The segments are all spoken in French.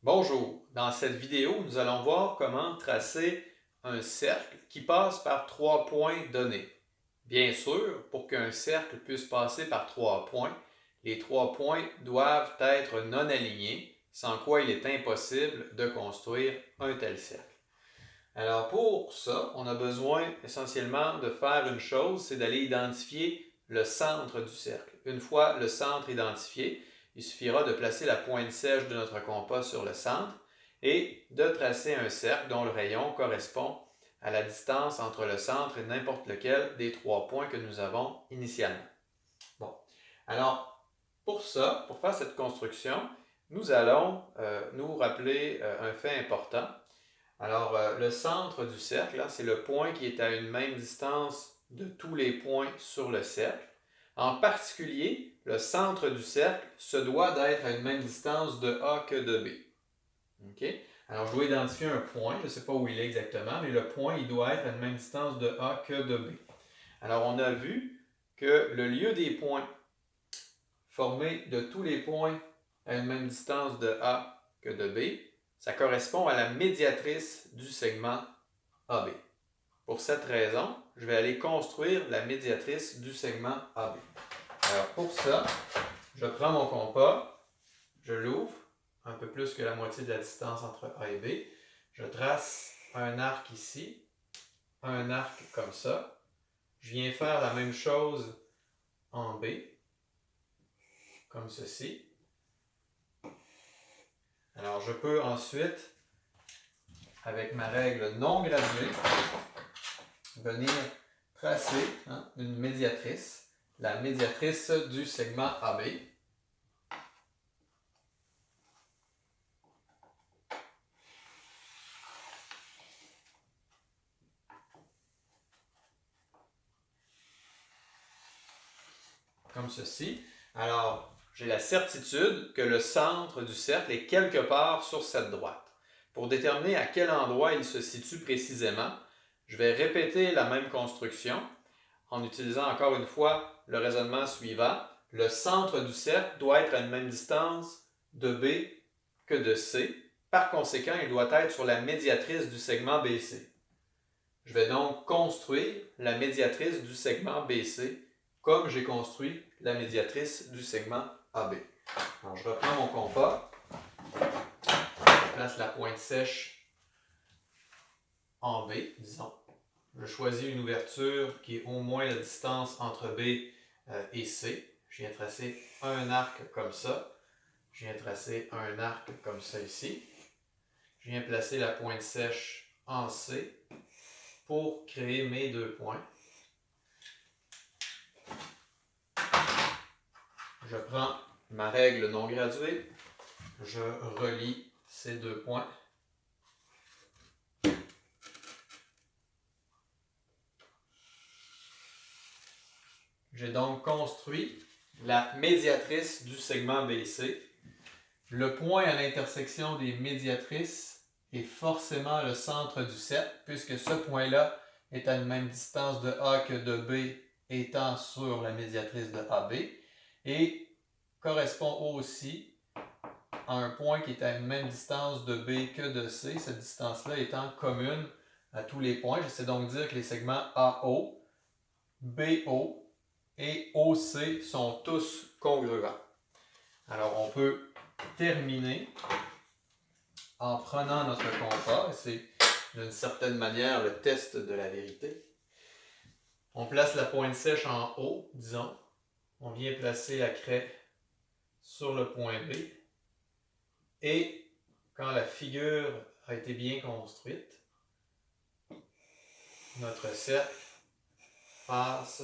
Bonjour, dans cette vidéo, nous allons voir comment tracer un cercle qui passe par trois points donnés. Bien sûr, pour qu'un cercle puisse passer par trois points, les trois points doivent être non alignés, sans quoi il est impossible de construire un tel cercle. Alors pour ça, on a besoin essentiellement de faire une chose, c'est d'aller identifier le centre du cercle. Une fois le centre identifié, il suffira de placer la pointe sèche de notre compas sur le centre et de tracer un cercle dont le rayon correspond à la distance entre le centre et n'importe lequel des trois points que nous avons initialement. Bon, alors pour ça, pour faire cette construction, nous allons nous rappeler un fait important. Alors, le centre du cercle, c'est le point qui est à une même distance de tous les points sur le cercle. En particulier, le centre du cercle se doit d'être à une même distance de A que de B. Okay? Alors, je dois identifier un point, je ne sais pas où il est exactement, mais le point, il doit être à une même distance de A que de B. Alors, on a vu que le lieu des points formé de tous les points à une même distance de A que de B, ça correspond à la médiatrice du segment AB. Pour cette raison, je vais aller construire la médiatrice du segment AB. Alors pour ça, je prends mon compas, je l'ouvre, un peu plus que la moitié de la distance entre A et B. Je trace un arc ici, un arc comme ça. Je viens faire la même chose en B, comme ceci. Alors je peux ensuite, avec ma règle non graduée, venir tracer une médiatrice, la médiatrice du segment AB. Comme ceci. Alors, j'ai la certitude que le centre du cercle est quelque part sur cette droite. Pour déterminer à quel endroit il se situe précisément, je vais répéter la même construction en utilisant encore une fois le raisonnement suivant. Le centre du cercle doit être à une même distance de B que de C. Par conséquent, il doit être sur la médiatrice du segment BC. Je vais donc construire la médiatrice du segment BC comme j'ai construit la médiatrice du segment AB. Alors, je reprends mon compas, je place la pointe sèche en B, disons. Je choisis une ouverture qui est au moins la distance entre B et C. Je viens tracer un arc comme ça. Je viens tracer un arc comme ça ici. Je viens placer la pointe sèche en C pour créer mes deux points. Je prends ma règle non graduée, je relie ces deux points. J'ai donc construit la médiatrice du segment BC. Le point à l'intersection des médiatrices est forcément le centre du cercle, puisque ce point-là est à une même distance de A que de B, étant sur la médiatrice de AB, et correspond aussi à un point qui est à une même distance de B que de C, cette distance-là étant commune à tous les points. Je sais donc dire que les segments AO, BO et OC sont tous congruents. Alors on peut terminer en prenant notre compas, et c'est d'une certaine manière le test de la vérité. On place la pointe sèche en haut, disons. On vient placer la craie sur le point B. Et quand la figure a été bien construite, notre cercle passe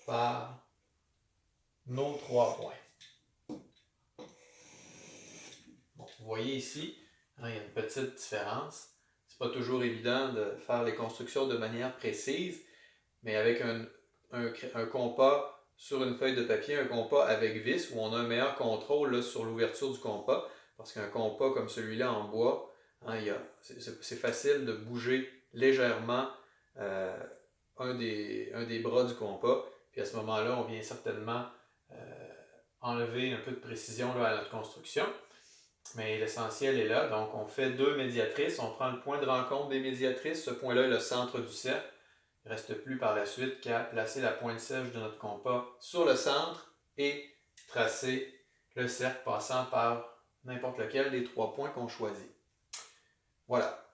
par nos trois points. Bon, vous voyez ici, il y a une petite différence. C'est pas toujours évident de faire les constructions de manière précise, mais avec un compas sur une feuille de papier, un compas avec vis, où on a un meilleur contrôle là, sur l'ouverture du compas, parce qu'un compas comme celui-là en bois, c'est facile de bouger légèrement un des bras du compas, puis à ce moment-là, on vient certainement enlever un peu de précision là, à notre construction. Mais l'essentiel est là, donc on fait 2 médiatrices, on prend le point de rencontre des médiatrices, ce point-là est le centre du cercle. Il ne reste plus par la suite qu'à placer la pointe sèche de notre compas sur le centre et tracer le cercle passant par n'importe lequel des 3 points qu'on choisit. Voilà.